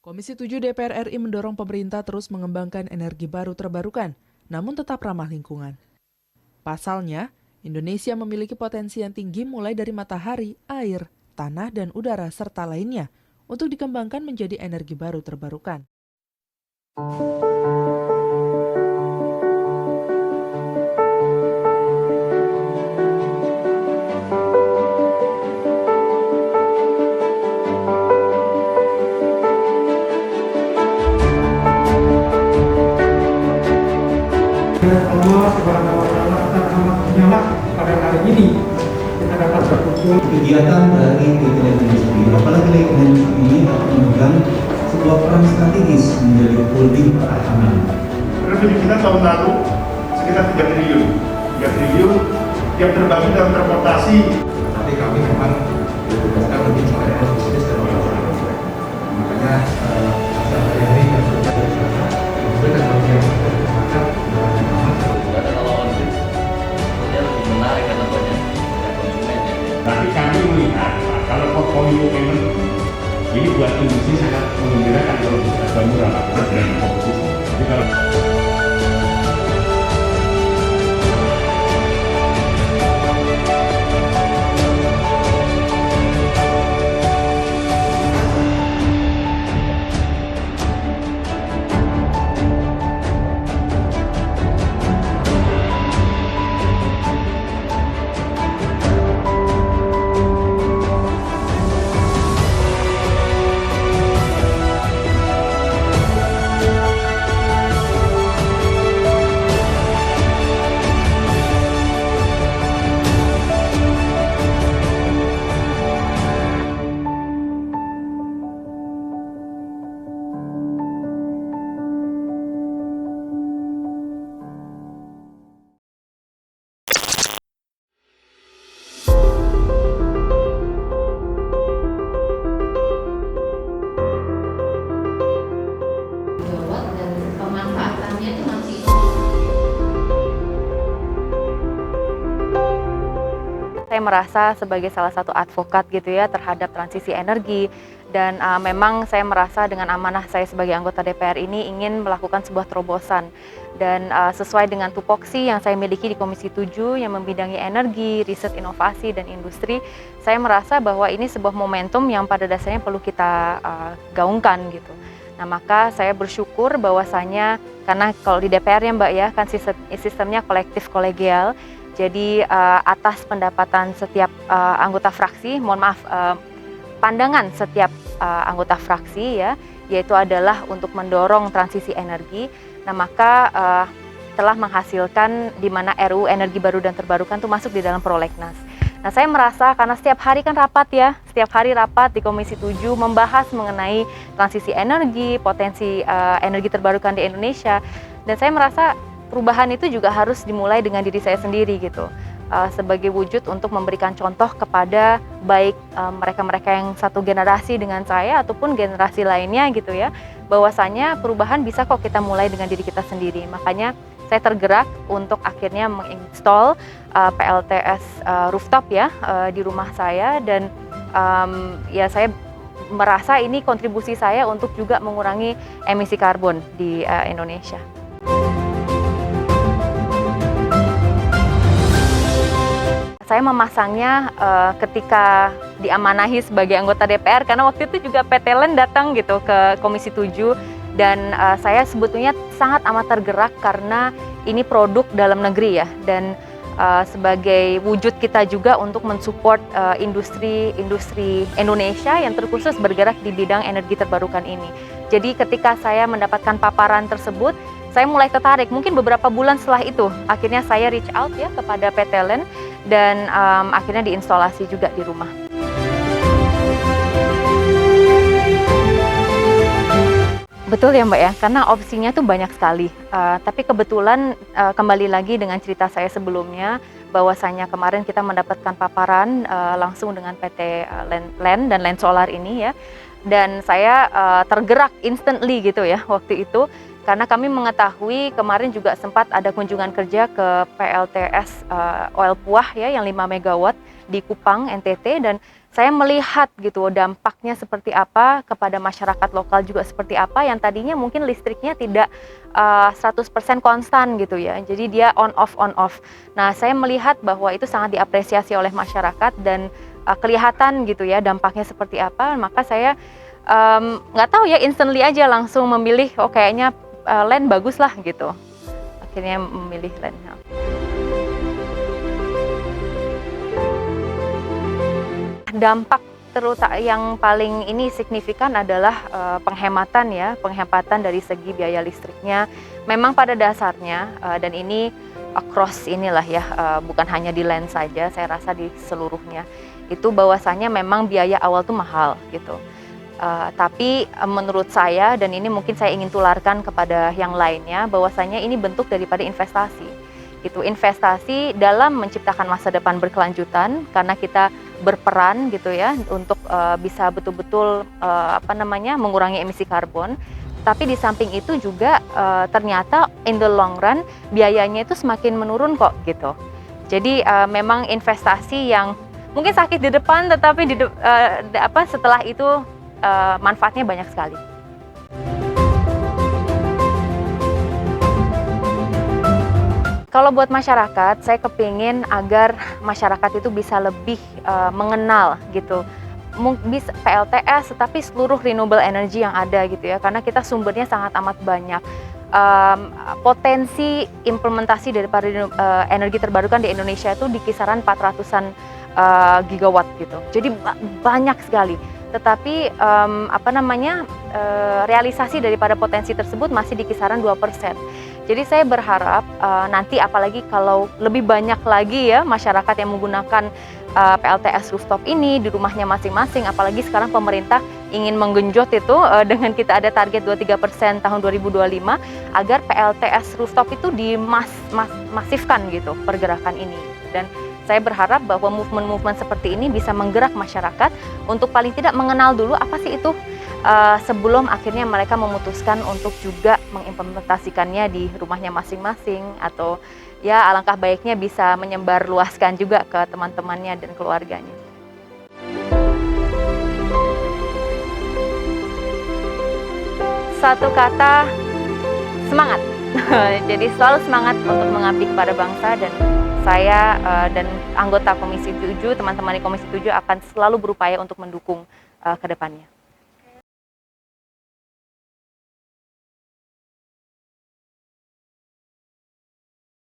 Komisi 7 DPR RI mendorong pemerintah terus mengembangkan energi baru terbarukan, namun tetap ramah lingkungan. Pasalnya, Indonesia memiliki potensi yang tinggi mulai dari matahari, air, tanah, dan udara, serta lainnya untuk dikembangkan menjadi energi baru terbarukan. Allah Subhanahu wa Ta'ala akan amat menyala pada hari ini kita dapat berkumpul. Kegiatan dari PT Light Industri, apalagi Light Industri ini akan memegang sebuah peran strategis menjadi holding pertahanan. Revenue kita tahun lalu sekitar 3 triliun yang terbagi dalam transportasi. Tapi kami memang ditugaskan lebih melakukan bisnis dan operasional. Makanya sehari-hari yang bekerja di sana memberikan bagian dari masyarakat ada lawan dia lebih menarik karena banyak konsumen ya. Tapi kami melihat kalau portfolio payment ini buat industri sangat mengembirakan kalau bisa ada murah dan komposisi. Jadi kalau dan pemanfaatannya itu masih saya merasa sebagai salah satu advokat gitu ya terhadap transisi energi dan memang saya merasa dengan amanah saya sebagai anggota DPR ini ingin melakukan sebuah terobosan dan sesuai dengan tupoksi yang saya miliki di Komisi 7 yang membidangi energi, riset, inovasi, dan industri, saya merasa bahwa ini sebuah momentum yang pada dasarnya perlu kita gaungkan gitu. Nah, maka saya bersyukur bahwasanya karena kalau di DPR ya Mbak ya kan sistemnya kolektif kolegial. Jadi atas pendapatan setiap anggota fraksi, pandangan setiap anggota fraksi ya, yaitu adalah untuk mendorong transisi energi. Nah, maka telah menghasilkan di mana RUU Energi Baru dan Terbarukan itu masuk di dalam prolegnas. Nah, saya merasa karena setiap hari kan rapat ya, setiap hari rapat di Komisi 7 membahas mengenai transisi energi, potensi energi terbarukan di Indonesia, dan saya merasa perubahan itu juga harus dimulai dengan diri saya sendiri gitu, sebagai wujud untuk memberikan contoh kepada baik mereka-mereka yang satu generasi dengan saya ataupun generasi lainnya gitu ya, bahwasanya perubahan bisa kok kita mulai dengan diri kita sendiri. Makanya saya tergerak untuk akhirnya menginstall PLTS rooftop ya di rumah saya, dan ya saya merasa ini kontribusi saya untuk juga mengurangi emisi karbon di Indonesia. Saya memasangnya ketika diamanahi sebagai anggota DPR karena waktu itu juga PT LEN datang gitu ke Komisi 7 dan saya sebetulnya sangat amat tergerak karena ini produk dalam negeri ya, dan sebagai wujud kita juga untuk mensupport industri Indonesia yang terkhusus bergerak di bidang energi terbarukan ini. Jadi ketika saya mendapatkan paparan tersebut, saya mulai tertarik. Mungkin beberapa bulan setelah itu, akhirnya saya reach out ya kepada PT LEN dan akhirnya diinstalasi juga di rumah. Betul ya Mbak ya, karena opsinya tuh banyak sekali. Tapi kebetulan kembali lagi dengan cerita saya sebelumnya, bahwasanya kemarin kita mendapatkan paparan langsung dengan PT LEN dan LEN Solar ini ya. Dan saya tergerak instantly gitu ya waktu itu. Karena kami mengetahui kemarin juga sempat ada kunjungan kerja ke PLTS Oil Puah ya yang 5 MW di Kupang, NTT, dan saya melihat gitu dampaknya seperti apa kepada masyarakat lokal juga seperti apa yang tadinya mungkin listriknya tidak 100% konstan gitu ya. Jadi dia on off. Nah, saya melihat bahwa itu sangat diapresiasi oleh masyarakat dan kelihatan gitu ya dampaknya seperti apa. Maka saya nggak tahu ya, instantly aja langsung memilih kayaknya LAN bagus lah gitu. Akhirnya memilih LAN. Dampak yang paling ini signifikan adalah penghematan dari segi biaya listriknya. Memang pada dasarnya dan ini across inilah ya, bukan hanya di LAN saja, saya rasa di seluruhnya itu bahwasanya memang biaya awal tuh mahal gitu. Tapi menurut saya, dan ini mungkin saya ingin tularkan kepada yang lainnya, bahwasanya ini bentuk daripada investasi. Gitu, investasi dalam menciptakan masa depan berkelanjutan karena kita berperan gitu ya untuk bisa betul-betul mengurangi emisi karbon. Tapi di samping itu juga ternyata in the long run biayanya itu semakin menurun kok gitu. Jadi memang investasi yang mungkin sakit di depan, tetapi setelah itu manfaatnya banyak sekali. Kalau buat masyarakat, saya kepingin agar masyarakat itu bisa lebih mengenal gitu, bisa PLTS, tetapi seluruh renewable energy yang ada gitu ya, karena kita sumbernya sangat amat banyak. Potensi implementasi daripada energi terbarukan di Indonesia itu di kisaran 400-an gigawatt gitu, jadi banyak sekali. Tetapi realisasi daripada potensi tersebut masih di kisaran 2%. Jadi saya berharap nanti apalagi kalau lebih banyak lagi ya masyarakat yang menggunakan PLTS rooftop ini di rumahnya masing-masing, apalagi sekarang pemerintah ingin menggenjot itu dengan kita ada target 23% tahun 2025 agar PLTS rooftop itu dimasifkan gitu pergerakan ini. Dan saya berharap bahwa movement-movement seperti ini bisa menggerak masyarakat untuk paling tidak mengenal dulu apa sih itu sebelum akhirnya mereka memutuskan untuk juga mengimplementasikannya di rumahnya masing-masing, atau ya alangkah baiknya bisa menyebar luaskan juga ke teman-temannya dan keluarganya. Satu kata, semangat. Jadi selalu semangat untuk mengabdi kepada bangsa, dan saya dan anggota Komisi 7, teman-teman di Komisi 7 akan selalu berupaya untuk mendukung ke depannya.